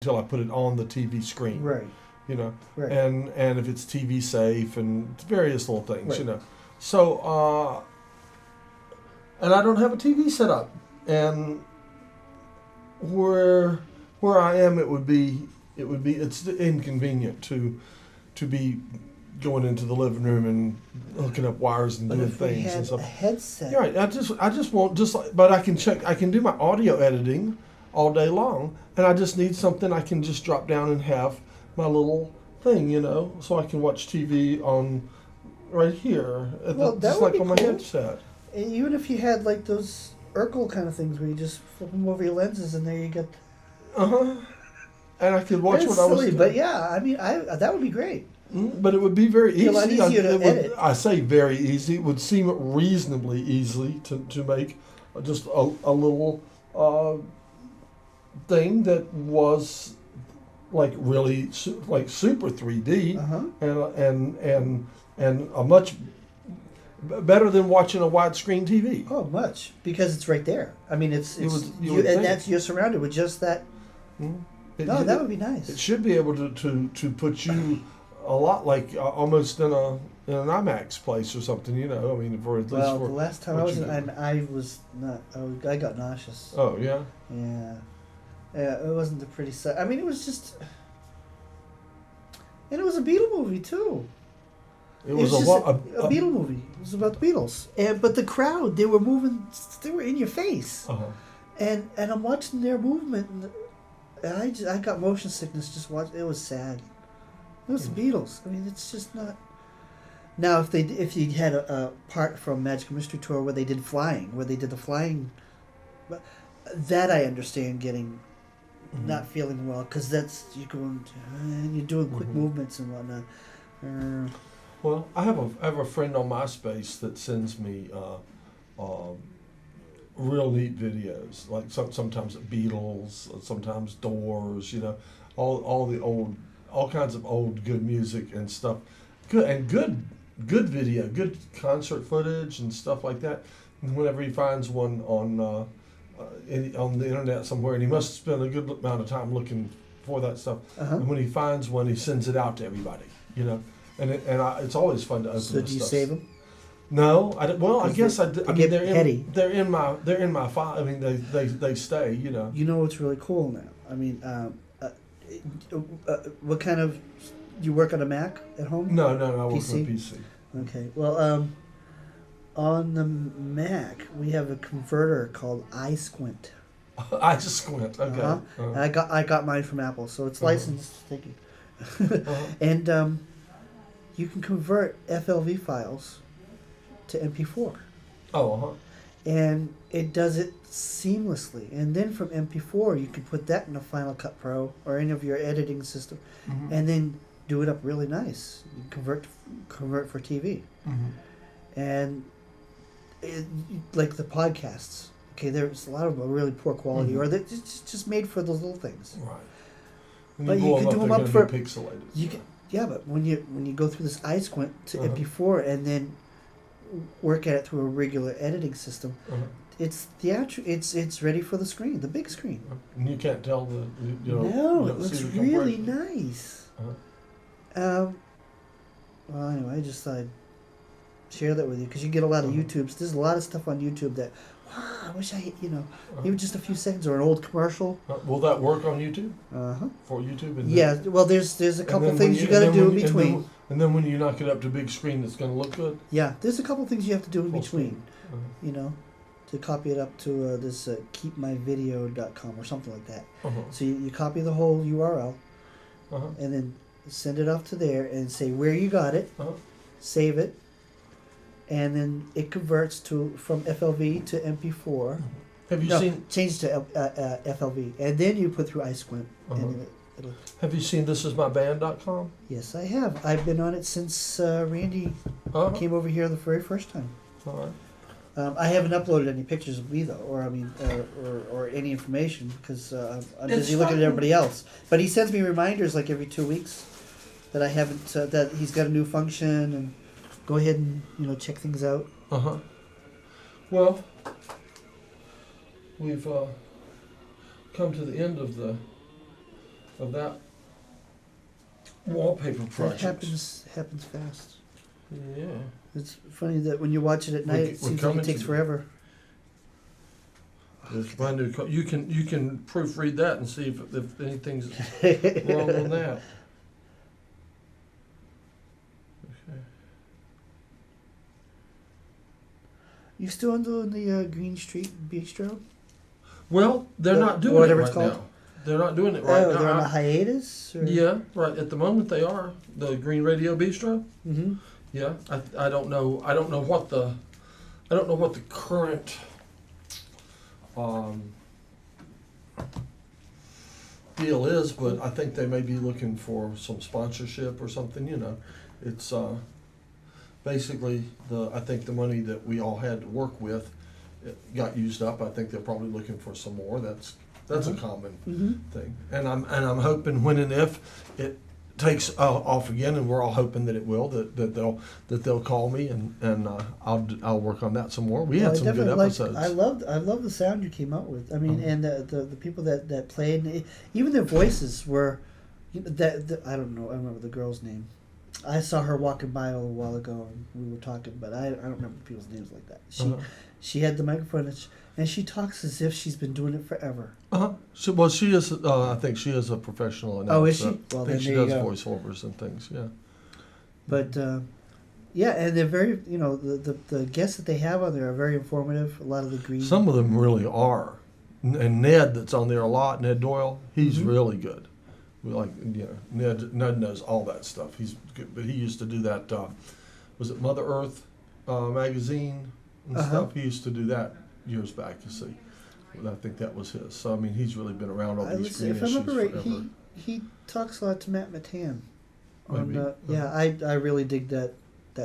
until I put it on the TV screen. Right. You know, Right. and if it's TV safe and various little things, Right. you know. So, and I don't have a TV set up, and where I am, it's inconvenient to be going into the living room and hooking up wires and But doing if we things had and a stuff. headset, Yeah, right. I just want but I can do my audio editing all day long, and I just need something I can just drop down and have my little thing, you know, so I can watch TV on right here, Well, that just would like be on my cool. headset. and even if you had like those Urkel kind of things where you just flip them over your lenses and there you get. And I could watch That's what I was silly, doing. but yeah, I mean, that would be great. But it would be very Be easy. a lot easier to edit. I say very easy. It would seem reasonably easy to make just a little thing that was like really like super 3D and a much better than watching a widescreen TV. Oh, much, because it's right there. I mean, You would think. and you're surrounded with just that. That would be nice. It should be able to put you a lot like almost in an IMAX place or something, you know. I mean, for at least Well, for the last time I was I was not. I got nauseous. Oh yeah. Yeah. Yeah, it wasn't a pretty sight. I mean, it was just. And it was a Beatle movie too. It was just a Beatle movie. It was about the Beatles, but the crowd, they were moving. They were in your face, and I'm watching their movement, and I got motion sickness just watching. It was sad. It was the Beatles. I mean, it's just not. Now, if you had a part from Magical Mystery Tour where they did flying, where they did the flying, that I understand getting. Not feeling well, because that's you're going and you're doing quick movements and whatnot. Well, I have a friend on MySpace that sends me real neat videos, like sometimes Beatles, sometimes Doors, you know, all kinds of old good music and stuff, good video, good concert footage and stuff like that. And whenever he finds one on the internet somewhere, and he must spend a good amount of time looking for that stuff. And when he finds one, he sends it out to everybody, you know. And it's always fun to open. So do you save them? No, I guess I do. I mean, they're in my file. I mean, they stay, you know. You know what's really cool now? I mean, what kind of? You work on a Mac at home? No, I work on a PC. Okay, well, on the Mac we have a converter called iSquint. iSquint. Okay. I got mine from Apple, so it's licensed. Thank you. And you can convert FLV files to MP4. And it does it seamlessly. And then from MP4, you can put that in a Final Cut Pro or any of your editing system, and then do it up really nice. You convert for TV, and like the podcasts. Okay, there's a lot of them are really poor quality, or they're just made for those little things. Right. But you can do them up for pixelated. Yeah, but when you go through this iSquint to MP4 and then work at it through a regular editing system, it's it's ready for the screen, the big screen. And you can't tell No, it looks really nice. Well, anyway, I just thought I'd share that with you because you get a lot of YouTubes. There's a lot of stuff on YouTube that, wow, I wish even just a few seconds or an old commercial. Will that work on YouTube? For YouTube? And well, there's a couple things you got to do in between. And then when you knock it up to big screen, it's going to look good? Yeah, there's a couple things you have to do in between, to copy it up to this keepmyvideo.com or something like that. So you copy the whole URL and then send it off to there and say where you got it, save it, and then it converts from FLV to MP4. Have you seen? Change to FLV, and then you put through iSquint. And it'll. Have you seen thisismyband.com? Yes, I have. I've been on it since Randy came over here the very first time. All right. I haven't uploaded any pictures of me though, or any information because I'm busy looking at everybody else. But he sends me reminders like every 2 weeks that I haven't that he's got a new function, and go ahead and check things out. Well, we've come to the end of of that wallpaper project. That happens fast. Yeah. It's funny that when you watch it at night, it seems like it takes forever. It's brand new. You can proofread that and see if anything's wrong on that. Okay. You still doing the Green Street Bistro? Well, they're not doing it right now. They're not doing it right now. They're on a hiatus? Or? Yeah, right. At the moment they are. The Green Radio Bistro? Mm-hmm. Yeah. I don't know what the current deal is, but I think they may be looking for some sponsorship or something, you know. It's basically I think the money that we all had to work with got used up. I think they're probably looking for some more. That's a common thing. And I'm hoping when and if it takes off again, and we're all hoping that it will, that they'll call me and I'll work on that some more. We had some good episodes. I love the sound you came up with. I mean, and the people that played, even their voices were, I don't know. I don't remember the girl's name. I saw her walking by a little while ago, and we were talking, but I don't remember people's names like that. She had the microphone, and she talks as if she's been doing it forever. She is. I think she is a professional announcer. Oh, is she? Well, I think she does voiceovers and things. Yeah. But yeah, and they're very. The guests that they have on there are very informative. A lot of the green. Some of them really are, and Ned that's on there a lot. Ned Doyle, he's really good. Ned knows all that stuff. He's good, but he used to do that. Was it Mother Earth magazine and stuff? He used to do that years back. You see, but I think that was his. So I mean, he's really been around all these green issues forever. If I remember right, he talks a lot to Matt Matan. Maybe. Yeah, I really dig that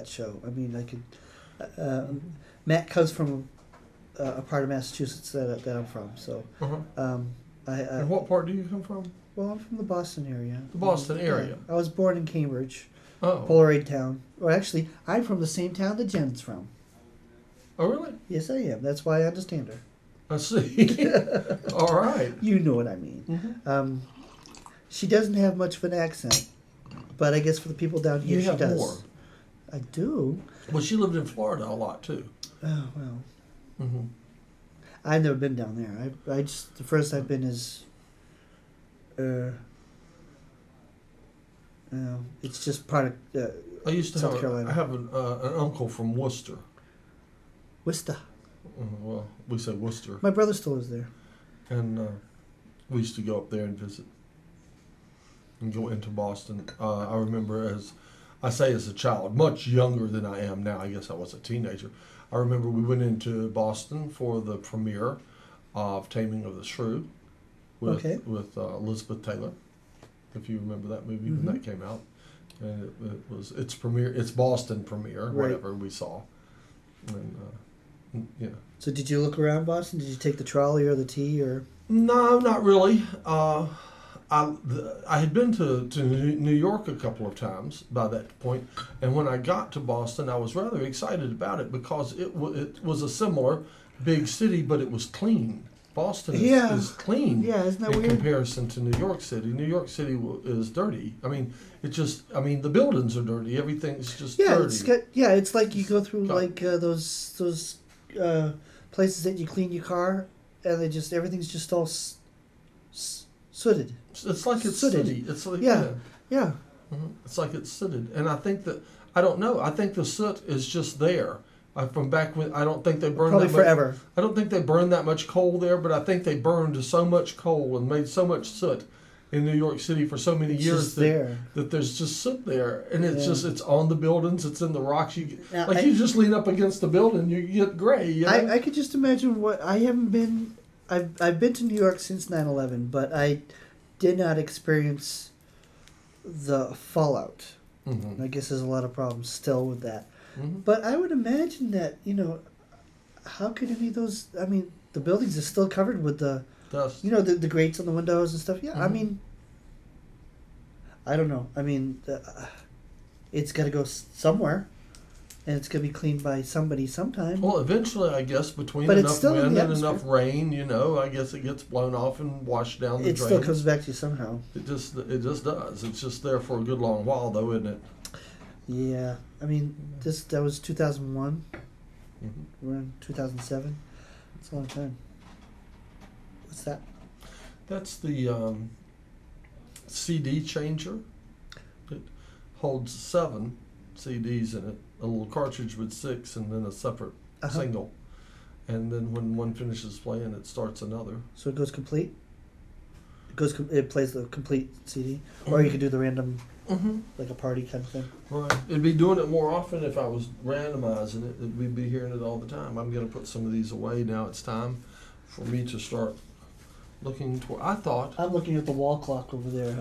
show. I mean, I could. Matt comes from a part of Massachusetts that I'm from, so. And what part do you come from? Well, I'm from the Boston area. The Boston area. I was born in Cambridge, Oh. Polaroid town. Well, actually, I'm from the same town that Jen's from. Oh, really? Yes, I am. That's why I understand her. I see. All right. You know what I mean. She doesn't have much of an accent, but I guess for the people down here, she does. More. I do. Well, she lived in Florida a lot too. Oh well. I've never been down there. I just the first I've been is. It's just part of I used to South Carolina. I have an uncle from Worcester. Worcester. Well, we say Worcester. My brother still lives there. And we used to go up there and visit. And go into Boston. I remember as a child, much younger than I am now. I guess I was a teenager. I remember we went into Boston for the premiere of Taming of the Shrew with Elizabeth Taylor, if you remember that movie when that came out. And it was its Boston premiere, whatever we saw. And yeah. So did you look around Boston? Did you take the trolley or the T or? No, not really. I had been to New York a couple of times by that point, and when I got to Boston, I was rather excited about it because it was a similar big city, but it was clean. Boston is clean. Yeah, isn't that in weird? comparison to New York City. New York City is dirty. I mean, the buildings are dirty. Everything's just dirty. It's like you go through those places that you clean your car, and everything's just all sooted. It's like it's sooted. sooty. It's like yeah. It's like it's sooted, and I think that I don't know. I think the soot is just there. From back when I don't think they burned probably that forever. Much, I don't think they burned that much coal there, but I think they burned so much coal and made so much soot in New York City for so many years that there's just soot there, and it's on the buildings, it's in the rocks. You just lean up against the building, you get gray. You know? I could just imagine what I haven't been. I've been to New York since 9/11, but I did not experience the fallout. I guess there's a lot of problems still with that. But I would imagine that, how could any of those, I mean, the buildings are still covered with the dust. The grates on the windows and stuff. Yeah, I mean, I don't know. I mean, it's got to go somewhere. and it's going to be cleaned by somebody sometime. Well, eventually, I guess, between but enough wind and enough rain, I guess it gets blown off and washed down the drains. It still comes back to you somehow. It just does. It's just there for a good long while, though, isn't it? Yeah. I mean, that was 2001. Mm-hmm. We're in 2007. It's a long time. What's that? That's the CD changer. It holds 7 CDs in it, a little cartridge with 6, and then a separate single. And then when one finishes playing, it starts another. So it goes complete? It plays the complete CD? Or you could do the random, like a party kind of thing? Right. It'd be doing it more often if I was randomizing it. We'd be hearing it all the time. I'm going to put some of these away now. It's time for me to start looking toward. I'm looking at the wall clock over there.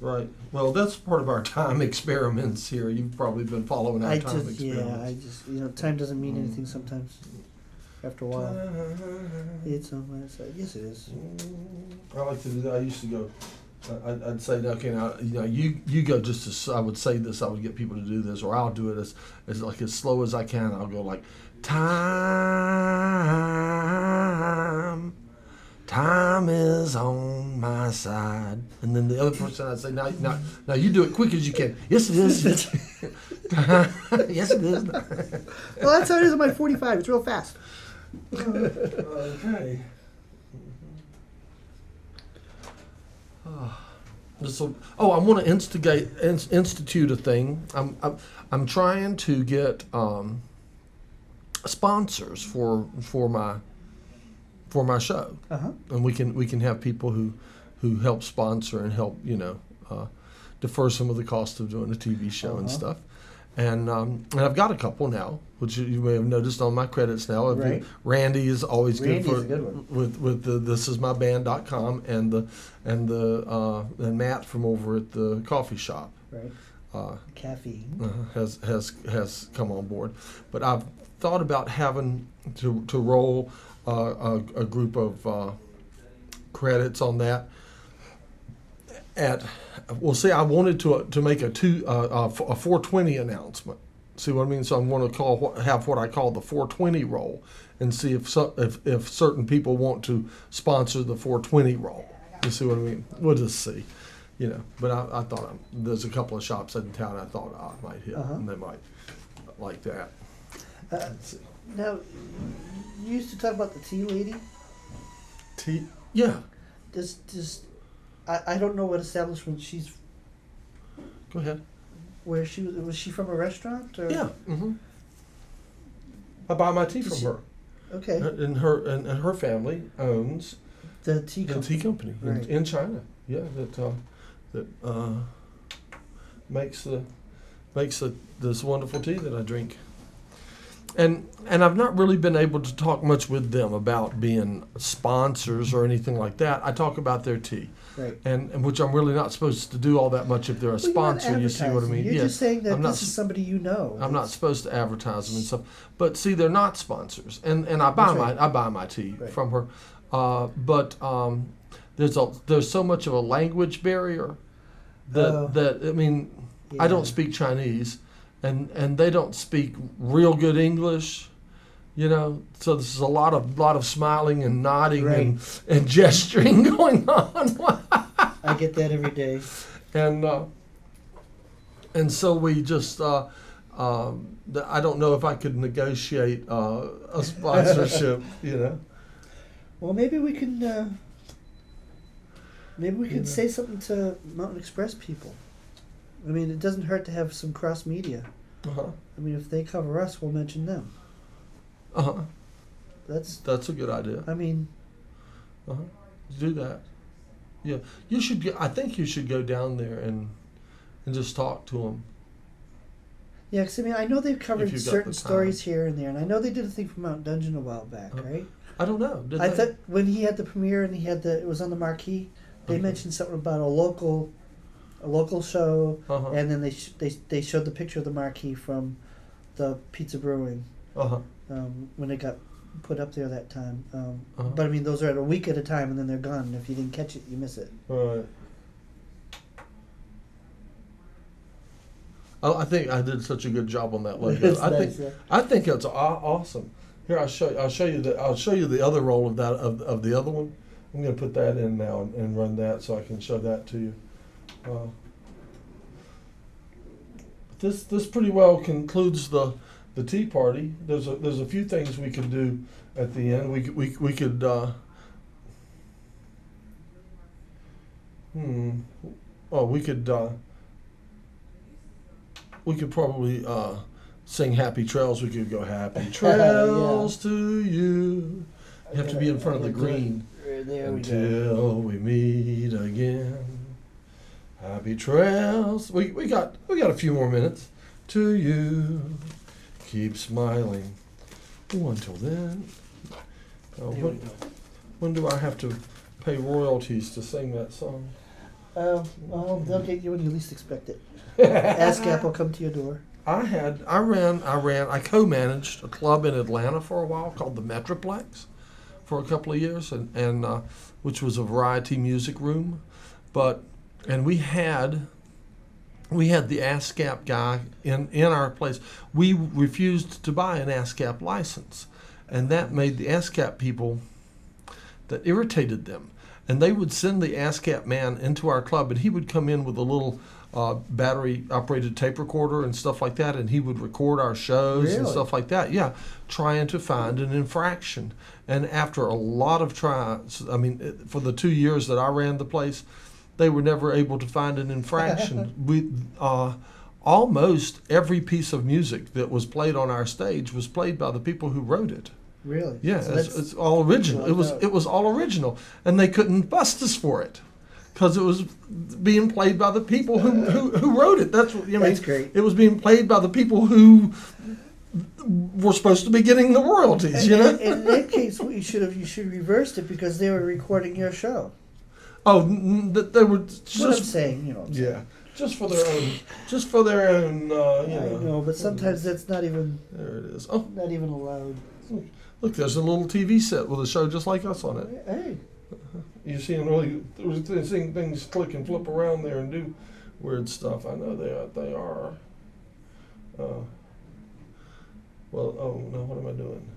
Right. Well, that's part of our time experiments here. You've probably been following our time experiments. Yeah, time doesn't mean anything sometimes. After a while, it's on my side. Yes, it is. I like to do that. I used to go. I'd say, okay, now you go just as I would say this. I would get people to do this, or I'll do it as slow as I can. I'll go like time is on my side, and then the other person I'd say, now you do it quick as you can. Yes, it is. Yes, it is. Well, that's how it is on my 45. It's real fast. Okay. So, I want to institute a thing. I'm trying to get sponsors for my show, and we can have people who help sponsor and help defer some of the cost of doing a TV show and stuff. And I've got a couple now, which you may have noticed on my credits now. Right. Randy is always good for a good one. with the thisismyband.com and Matt from over at the coffee shop. Right. Caffeine has come on board, but I've thought about having to roll a group of credits on that. I wanted to make a 420 announcement. See what I mean? So I'm going to have what I call the 420 roll, and see if certain people want to sponsor the 420 roll. You see what I mean? We'll just see, But I thought there's a couple of shops in town I thought I might hit, and they might like that. Let's see. Now, you used to talk about the tea lady. Tea, yeah. I don't know what establishment she's. Go ahead. Where was she from a restaurant? Or? Yeah. Mm-hmm. I buy my tea from her. Okay. And her family owns the tea company right. in China. Yeah, that makes this wonderful tea that I drink. And I've not really been able to talk much with them about being sponsors or anything like that. I talk about their tea. Right. And which I'm really not supposed to do all that much if they're a sponsor. You see what I mean? You're just saying that this is somebody you know. I'm not supposed to advertise them and stuff. But see, they're not sponsors. And I buy my tea from her. But there's so much of a language barrier that I mean, I don't speak Chinese. And they don't speak real good English, so this is a lot of smiling and nodding and gesturing going on. I get that every day. And so we just I don't know if I could negotiate a sponsorship, Well, maybe we can say something to Mountain Express people. I mean, it doesn't hurt to have some cross media. I mean, if they cover us, we'll mention them. That's a good idea. I mean, do that. Yeah, you should. I think you should go down there and just talk to them. Yeah, because I mean, I know they've covered certain stories here and there, and I know they did a thing for Mount Dungeon a while back, right? I don't know. I thought when he had the premiere and it was on the marquee, they mentioned something about a local show, and then they showed the picture of the marquee from the Pizza Brewing when it got put up there that time. But I mean, those are at a week at a time, and then they're gone. And if you didn't catch it, you miss it. Right. I think I did such a good job on that logo. I think it's awesome. Here, I'll show you the other roll of that of the other one. I'm going to put that in now and run that so I can show that to you. This pretty well concludes the tea party. There's a few things we could do at the end. We could we could probably sing Happy Trails. We could go Happy Trails to you. You have to be in front of the green. There Until we meet again. Happy trails. We got a few more minutes. To you. Keep smiling. Oh, until then. When do I have to pay royalties to sing that song? Well, they'll get you when you least expect it. ASCAP will come to your door. I co-managed a club in Atlanta for a while called the Metroplex for a couple of years, and which was a variety music room, and we had the ASCAP guy in our place. We refused to buy an ASCAP license, and that made the ASCAP people, that irritated them, and they would send the ASCAP man into our club, and he would come in with a little battery-operated tape recorder and stuff like that, and he would record our shows and stuff like that. Yeah, trying to find an infraction. And after a lot of tries, I mean, for the 2 years that I ran the place, they were never able to find an infraction. Almost every piece of music that was played on our stage was played by the people who wrote it. Really? Yeah, so it's all original. It was all original, and they couldn't bust us for it, because it was being played by the people who wrote it. That's what, That's great. It was being played by the people who were supposed to be getting the royalties. In that case, you should reversed it, because they were recording your show. Oh, they were just. What I'm saying, Yeah, just for their own. I know, but sometimes that's not even. There it is. Oh, not even allowed. Look, there's a little TV set with a show just like us on it. Hey. You see seeing things click and flip around there and do weird stuff. I know they are. Well, oh no, what am I doing?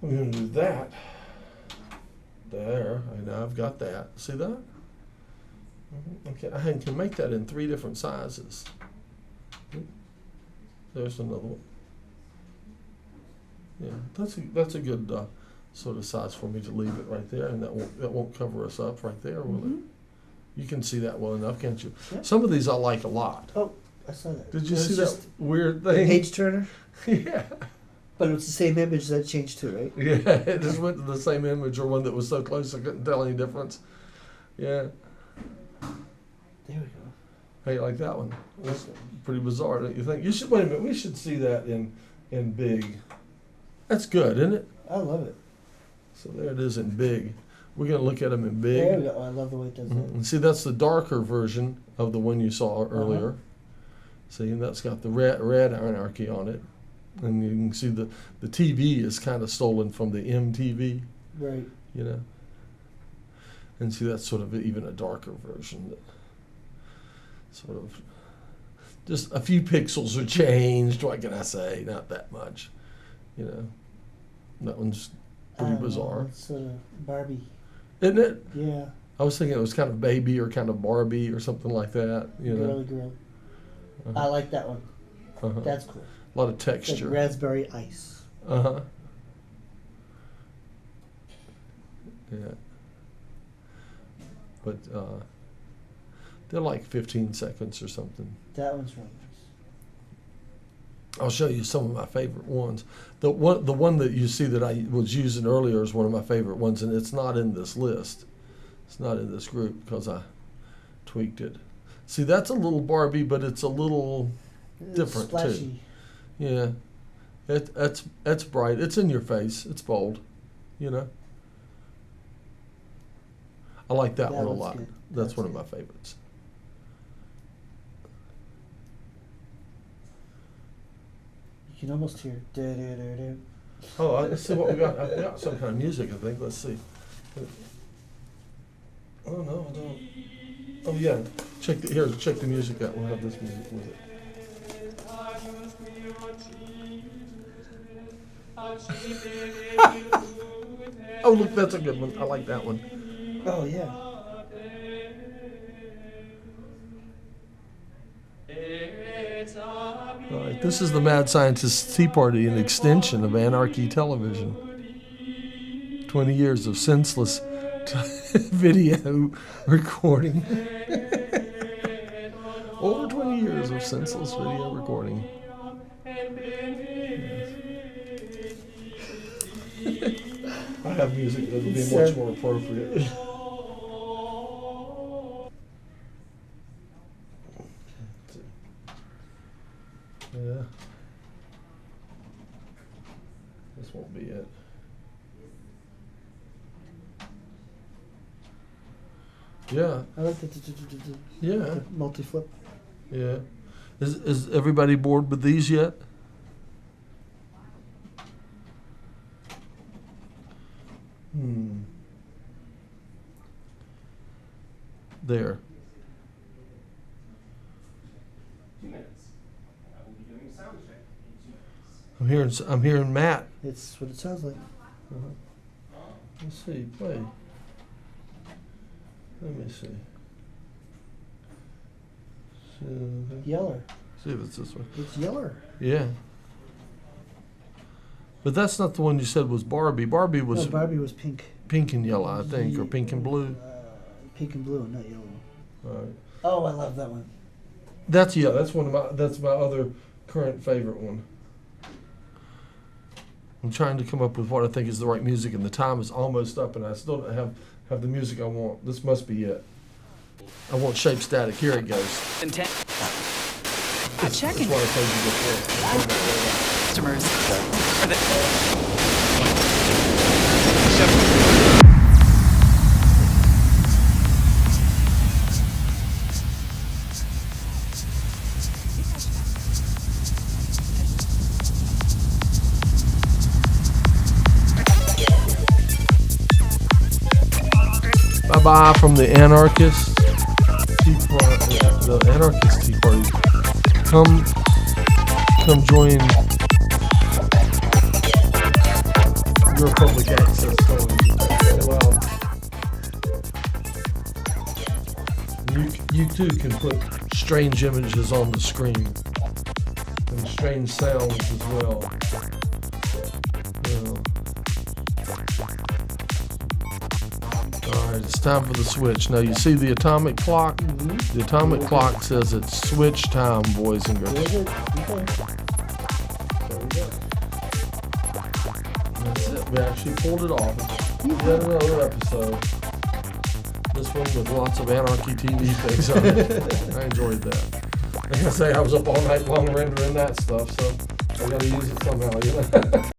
I'm going to do that. There, now I've got that. See that? Okay, I can make that in 3 different sizes. There's another one. Yeah, that's a good sort of size for me to leave it right there, and that won't cover us up right there, will it? You can see that well enough, can't you? Yeah. Some of these I like a lot. Oh, I saw that. Did you see that weird thing? Page turner? Yeah. But it's the same image that changed too, right? Yeah, it just went to the same image, or one that was so close I couldn't tell any difference. Yeah. There we go. Hey, you like that one? That's pretty bizarre, don't you think? You should, wait a minute, we should see that in big. That's good, isn't it? I love it. So there it is in big. We're going to look at them in big. There we go. I love the way it does that. And see, that's the darker version of the one you saw earlier. See, and that's got the red anarchy on it. And you can see the TV is kind of stolen from the MTV. Right. And see, that's sort of even a darker version. That sort of, just a few pixels are changed. What can I say? Not that much. That one's pretty bizarre. It's sort of Barbie. Isn't it? Yeah. I was thinking it was kind of Baby or kind of Barbie or something like that. Girl. I like that one. That's cool. A lot of texture. It's like raspberry ice. Yeah. But they're like 15 seconds or something. That one's really nice. I'll show you some of my favorite ones. The one that you see that I was using earlier is one of my favorite ones, and it's not in this list. It's not in this group because I tweaked it. See, that's a little Barbie, but it's a little different splashy. too. Yeah, that's bright. It's in your face. It's bold. I like that one a lot. Good. That's one of my favorites. You can almost hear. Oh, let's see what we got. I've got some kind of music, I think. Let's see. Oh no, I don't. Oh yeah. Check the music out. We'll have this music with it. Oh, look, that's a good one. I like that one. Oh, yeah. All right, this is the Mad Scientist's Tea Party, an extension of Anarchy Television. 20 years of senseless video recording. Over 20 years of senseless video recording. I have music that would be much more appropriate. Yeah. This won't be it. Yeah. I like the multi-flip. Yeah. Is everybody bored with these yet? There. 2 minutes. I will be doing a sound check in 2 minutes. I'm hearing Matt. It's what it sounds like. Let's see. Play. Let me see. Yeller. See if it's this one. It's Yeller. Yeah. But that's not the one you said was Barbie. Barbie was pink. Pink and yellow, I think, or pink and blue. Pink and blue, not yellow. All right. Oh, I love that one. That's that's my other current favorite one. I'm trying to come up with what I think is the right music, and the time is almost up, and I still don't have the music I want. This must be it. I want Shape Static. Here it goes. Checking. That's what I told you before. Customers. Bye-bye from the Anarchist Tea Party. The Anarchist Tea Party. Come join your public access phone. Well, you too can put strange images on the screen and strange sounds as well. Alright, it's time for the switch. Now you see the atomic clock? Mm-hmm. The atomic clock says it's switch time, boys and girls. Okay. That's it. We actually pulled it off. We had another episode. This one with lots of Anarchy TV things on it. I enjoyed that. Like I say, I was up all night long rendering that stuff, so I gotta use it somehow, you know?